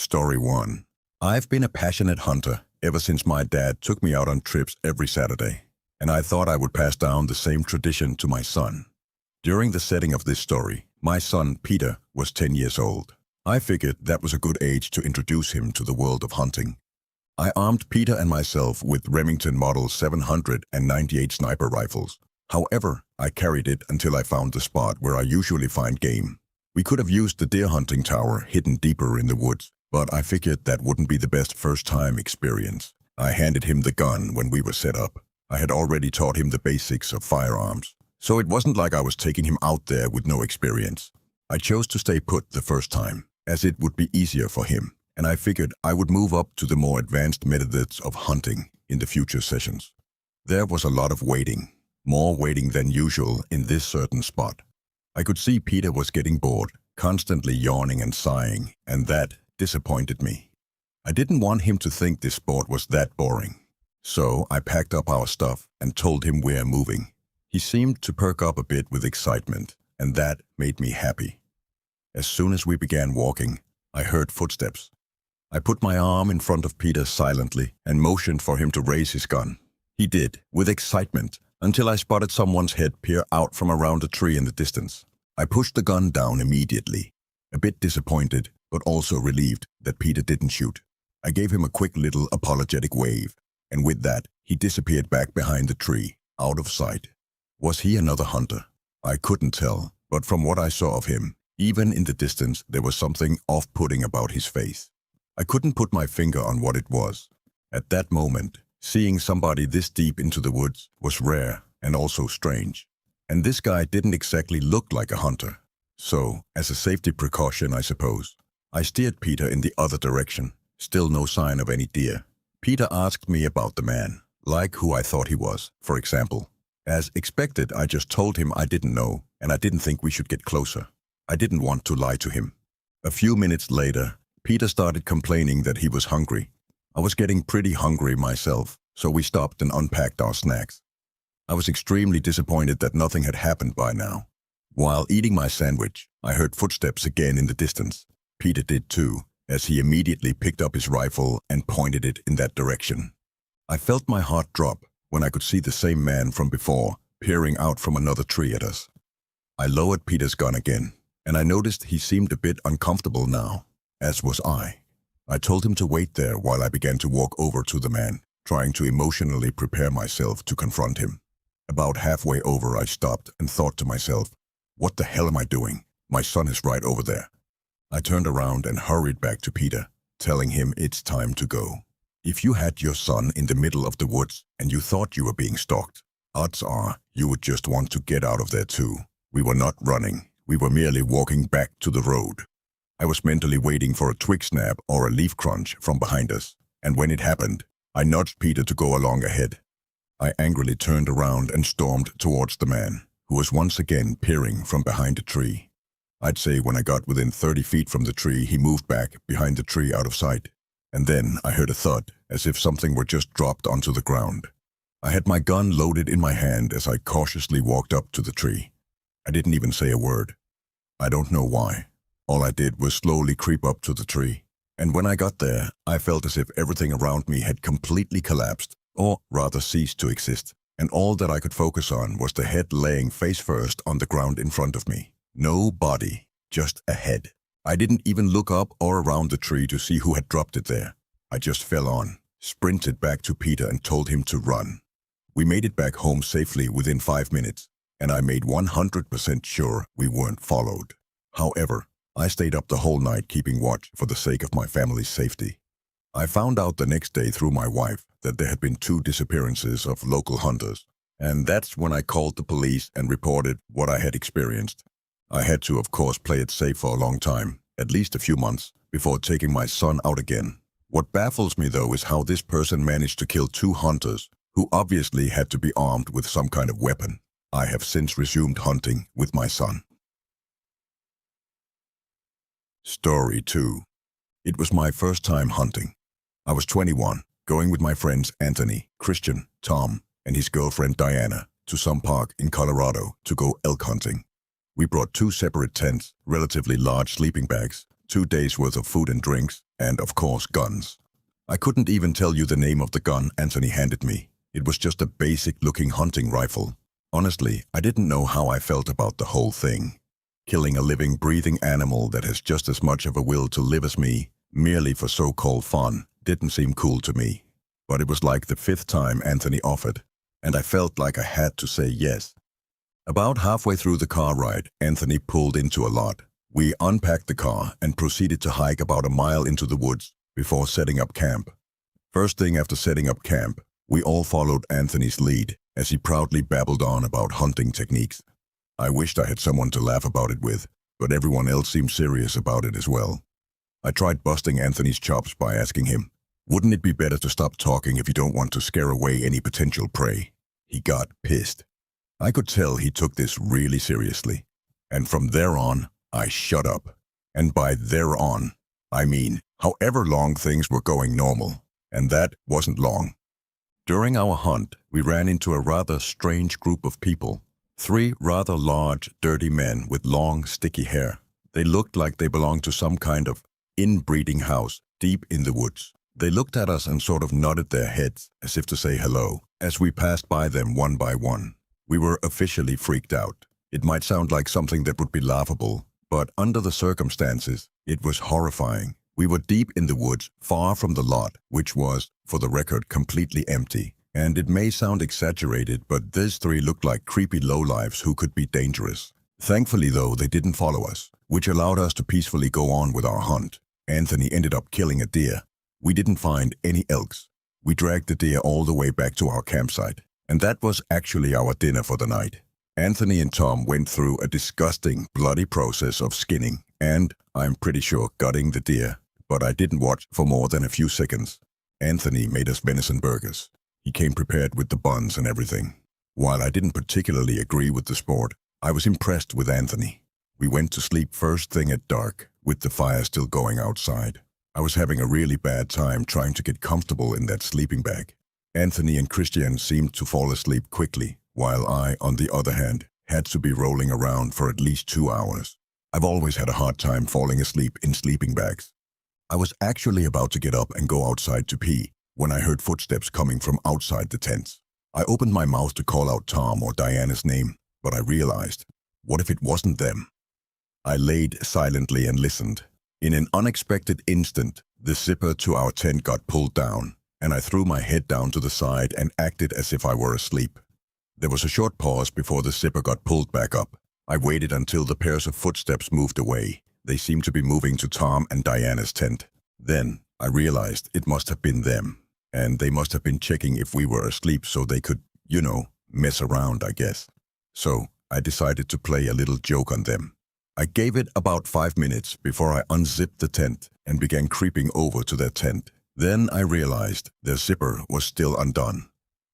Story 1. I've been a passionate hunter ever since my dad took me out on trips every Saturday, and I thought I would pass down the same tradition to my son. During the setting of this story, my son Peter was 10 years old. I figured that was a good age to introduce him to the world of hunting. I armed Peter and myself with Remington Model 798 sniper rifles. However, I carried it until I found the spot where I usually find game. We could have used the deer hunting tower hidden deeper in the woods, but I figured that wouldn't be the best first-time experience. I handed him the gun when we were set up. I had already taught him the basics of firearms, so it wasn't like I was taking him out there with no experience. I chose to stay put the first time, as it would be easier for him, and I figured I would move up to the more advanced methods of hunting in the future sessions. There was a lot of waiting, more waiting than usual in this certain spot. I could see Peter was getting bored, constantly yawning and sighing, and that disappointed me. I didn't want him to think this sport was that boring. So I packed up our stuff and told him we're moving. He seemed to perk up a bit with excitement, and that made me happy. As soon as we began walking, I heard footsteps. I put my arm in front of Peter silently and motioned for him to raise his gun. He did, with excitement, until I spotted someone's head peer out from around a tree in the distance. I pushed the gun down immediately, a bit disappointed, but also relieved that Peter didn't shoot. I gave him a quick little apologetic wave, and with that, he disappeared back behind the tree, out of sight. Was he another hunter? I couldn't tell, but from what I saw of him, even in the distance, there was something off-putting about his face. I couldn't put my finger on what it was. At that moment, seeing somebody this deep into the woods was rare and also strange. And this guy didn't exactly look like a hunter. So, as a safety precaution, I suppose, I steered Peter in the other direction. Still no sign of any deer. Peter asked me about the man, like who I thought he was, for example. As expected, I just told him I didn't know, and I didn't think we should get closer. I didn't want to lie to him. A few minutes later, Peter started complaining that he was hungry. I was getting pretty hungry myself, so we stopped and unpacked our snacks. I was extremely disappointed that nothing had happened by now. While eating my sandwich, I heard footsteps again in the distance. Peter did too, as he immediately picked up his rifle and pointed it in that direction. I felt my heart drop when I could see the same man from before peering out from another tree at us. I lowered Peter's gun again, and I noticed he seemed a bit uncomfortable now, as was I. I told him to wait there while I began to walk over to the man, trying to emotionally prepare myself to confront him. About halfway over, I stopped and thought to myself, what the hell am I doing? My son is right over there. I turned around and hurried back to Peter, telling him it's time to go. If you had your son in the middle of the woods and you thought you were being stalked, odds are you would just want to get out of there too. We were not running. We were merely walking back to the road. I was mentally waiting for a twig snap or a leaf crunch from behind us, and when it happened, I nudged Peter to go along ahead. I angrily turned around and stormed towards the man, who was once again peering from behind a tree. I'd say when I got within 30 feet from the tree, he moved back behind the tree out of sight. And then I heard a thud, as if something were just dropped onto the ground. I had my gun loaded in my hand as I cautiously walked up to the tree. I didn't even say a word. I don't know why. All I did was slowly creep up to the tree. And when I got there, I felt as if everything around me had completely collapsed, or rather ceased to exist. And all that I could focus on was the head laying face first on the ground in front of me. No body, just a head. I didn't even look up or around the tree to see who had dropped it there. I just fell on, sprinted back to Peter and told him to run. We made it back home safely within 5 minutes, and I made 100% sure we weren't followed. However, I stayed up the whole night keeping watch for the sake of my family's safety. I found out the next day through my wife that there had been 2 disappearances of local hunters, and that's when I called the police and reported what I had experienced. I had to, of course, play it safe for a long time, at least a few months, before taking my son out again. What baffles me, though, is how this person managed to kill 2 hunters, who obviously had to be armed with some kind of weapon. I have since resumed hunting with my son. Story 2. It was my first time hunting. I was 21, going with my friends Anthony, Christian, Tom, and his girlfriend Diana to some park in Colorado to go elk hunting. We brought 2 separate tents, relatively large sleeping bags, 2 days worth of food and drinks, and of course guns. I couldn't even tell you the name of the gun Anthony handed me. It was just a basic-looking hunting rifle. Honestly, I didn't know how I felt about the whole thing. Killing a living, breathing animal that has just as much of a will to live as me, merely for so-called fun, didn't seem cool to me. But it was like the 5th time Anthony offered, and I felt like I had to say yes. About halfway through the car ride, Anthony pulled into a lot. We unpacked the car and proceeded to hike about a mile into the woods before setting up camp. First thing after setting up camp, we all followed Anthony's lead as he proudly babbled on about hunting techniques. I wished I had someone to laugh about it with, but everyone else seemed serious about it as well. I tried busting Anthony's chops by asking him, "Wouldn't it be better to stop talking if you don't want to scare away any potential prey?" He got pissed. I could tell he took this really seriously. And from there on, I shut up. And by there on, I mean however long things were going normal. And that wasn't long. During our hunt, we ran into a rather strange group of people. 3 rather large, dirty men with long, sticky hair. They looked like they belonged to some kind of inbreeding house deep in the woods. They looked at us and sort of nodded their heads as if to say hello as we passed by them one by one. We were officially freaked out. It might sound like something that would be laughable, but under the circumstances, it was horrifying. We were deep in the woods, far from the lot, which was, for the record, completely empty. And it may sound exaggerated, but these 3 looked like creepy lowlifes who could be dangerous. Thankfully, though, they didn't follow us, which allowed us to peacefully go on with our hunt. Anthony ended up killing a deer. We didn't find any elks. We dragged the deer all the way back to our campsite. And that was actually our dinner for the night. Anthony and Tom went through a disgusting, bloody process of skinning and, I'm pretty sure, gutting the deer. But I didn't watch for more than a few seconds. Anthony made us venison burgers. He came prepared with the buns and everything. While I didn't particularly agree with the sport, I was impressed with Anthony. We went to sleep first thing at dark, with the fire still going outside. I was having a really bad time trying to get comfortable in that sleeping bag. Anthony and Christian seemed to fall asleep quickly, while I, on the other hand, had to be rolling around for at least 2 hours. I've always had a hard time falling asleep in sleeping bags. I was actually about to get up and go outside to pee when I heard footsteps coming from outside the tents. I opened my mouth to call out Tom or Diana's name, but I realized, what if it wasn't them? I laid silently and listened. In an unexpected instant, the zipper to our tent got pulled down, and I threw my head down to the side and acted as if I were asleep. There was a short pause before the zipper got pulled back up. I waited until the pairs of footsteps moved away. They seemed to be moving to Tom and Diana's tent. Then I realized it must have been them, and they must have been checking if we were asleep so they could, mess around, I guess. So I decided to play a little joke on them. I gave it about 5 minutes before I unzipped the tent and began creeping over to their tent. Then I realized their zipper was still undone.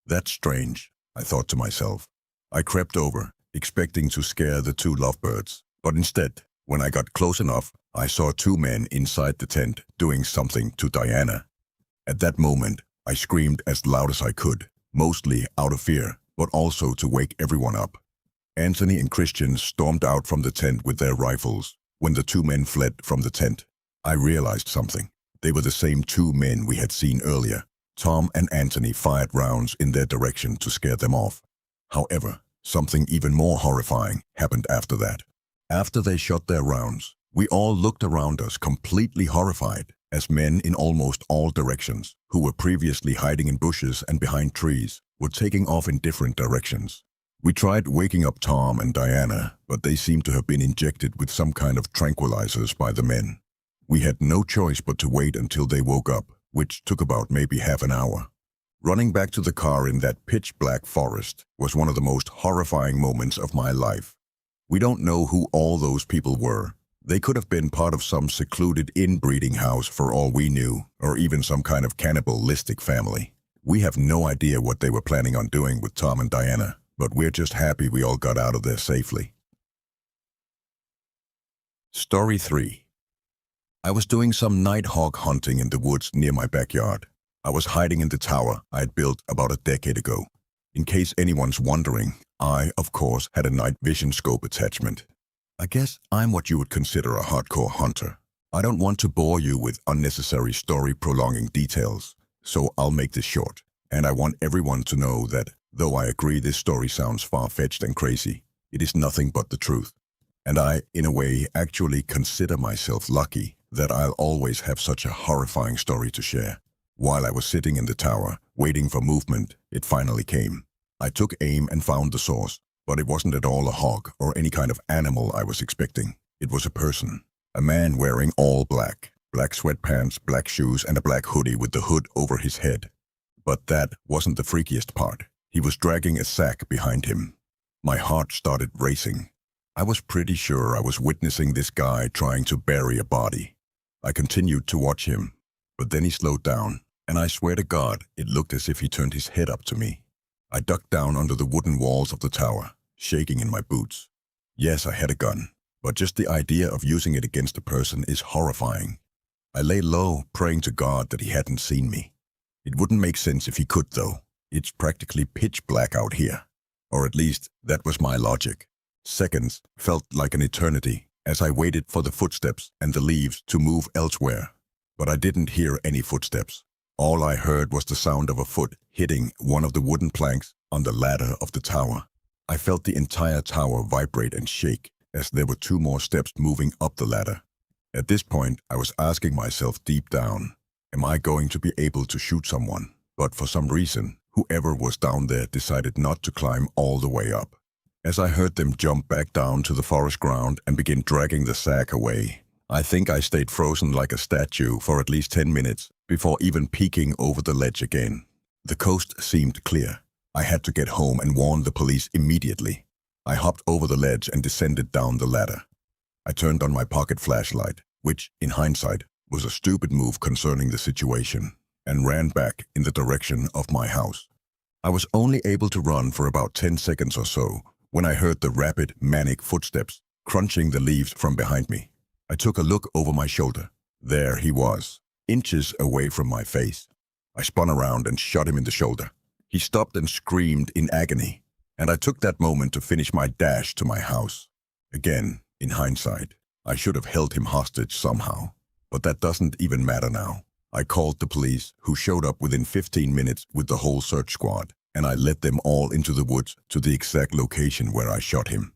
That's strange, I thought to myself. I crept over, expecting to scare the 2 lovebirds, but instead, when I got close enough, I saw 2 men inside the tent doing something to Diana. At that moment, I screamed as loud as I could, mostly out of fear, but also to wake everyone up. Anthony and Christian stormed out from the tent with their rifles. When the 2 men fled from the tent, I realized something. They were the same 2 men we had seen earlier. Tom and Anthony fired rounds in their direction to scare them off. However, something even more horrifying happened after that. After they shot their rounds, we all looked around us completely horrified, as men in almost all directions, who were previously hiding in bushes and behind trees, were taking off in different directions. We tried waking up Tom and Diana, but they seemed to have been injected with some kind of tranquilizers by the men. We had no choice but to wait until they woke up, which took about maybe half an hour. Running back to the car in that pitch-black forest was one of the most horrifying moments of my life. We don't know who all those people were. They could have been part of some secluded inbreeding house for all we knew, or even some kind of cannibalistic family. We have no idea what they were planning on doing with Tom and Diana, but we're just happy we all got out of there safely. Story 3. I was doing some night hawk hunting in the woods near my backyard. I was hiding in the tower I had built about a decade ago. In case anyone's wondering, I, of course, had a night vision scope attachment. I guess I'm what you would consider a hardcore hunter. I don't want to bore you with unnecessary story-prolonging details, so I'll make this short. And I want everyone to know that, though I agree this story sounds far-fetched and crazy, it is nothing but the truth. And I, in a way, actually consider myself lucky that I'll always have such a horrifying story to share. While I was sitting in the tower, waiting for movement, it finally came. I took aim and found the source, but it wasn't at all a hawk or any kind of animal I was expecting. It was a person. A man wearing all black. Black sweatpants, black shoes, and a black hoodie with the hood over his head. But that wasn't the freakiest part. He was dragging a sack behind him. My heart started racing. I was pretty sure I was witnessing this guy trying to bury a body. I continued to watch him, but then he slowed down, and I swear to God, it looked as if he turned his head up to me. I ducked down under the wooden walls of the tower, shaking in my boots. Yes, I had a gun, but just the idea of using it against a person is horrifying. I lay low, praying to God that he hadn't seen me. It wouldn't make sense if he could, though. It's practically pitch black out here. Or at least, that was my logic. Seconds felt like an eternity as I waited for the footsteps and the leaves to move elsewhere. But I didn't hear any footsteps. All I heard was the sound of a foot hitting one of the wooden planks on the ladder of the tower. I felt the entire tower vibrate and shake as there were 2 more steps moving up the ladder. At this point, I was asking myself deep down, am I going to be able to shoot someone? But for some reason, whoever was down there decided not to climb all the way up. As I heard them jump back down to the forest ground and begin dragging the sack away, I think I stayed frozen like a statue for at least 10 minutes before even peeking over the ledge again. The coast seemed clear. I had to get home and warn the police immediately. I hopped over the ledge and descended down the ladder. I turned on my pocket flashlight, which, in hindsight, was a stupid move concerning the situation, and ran back in the direction of my house. I was only able to run for about 10 seconds or so when I heard the rapid, manic footsteps crunching the leaves from behind me. I took a look over my shoulder. There he was, inches away from my face. I spun around and shot him in the shoulder. He stopped and screamed in agony, and I took that moment to finish my dash to my house. Again, in hindsight, I should have held him hostage somehow, but that doesn't even matter now. I called the police, who showed up within 15 minutes with the whole search squad, and I led them all into the woods to the exact location where I shot him.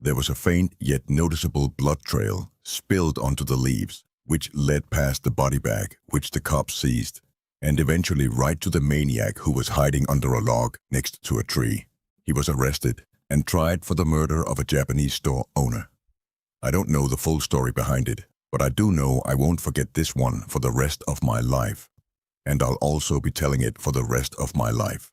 There was a faint yet noticeable blood trail spilled onto the leaves, which led past the body bag, which the cops seized, and eventually right to the maniac who was hiding under a log next to a tree. He was arrested and tried for the murder of a Japanese store owner. I don't know the full story behind it, but I do know I won't forget this one for the rest of my life. And I'll also be telling it for the rest of my life.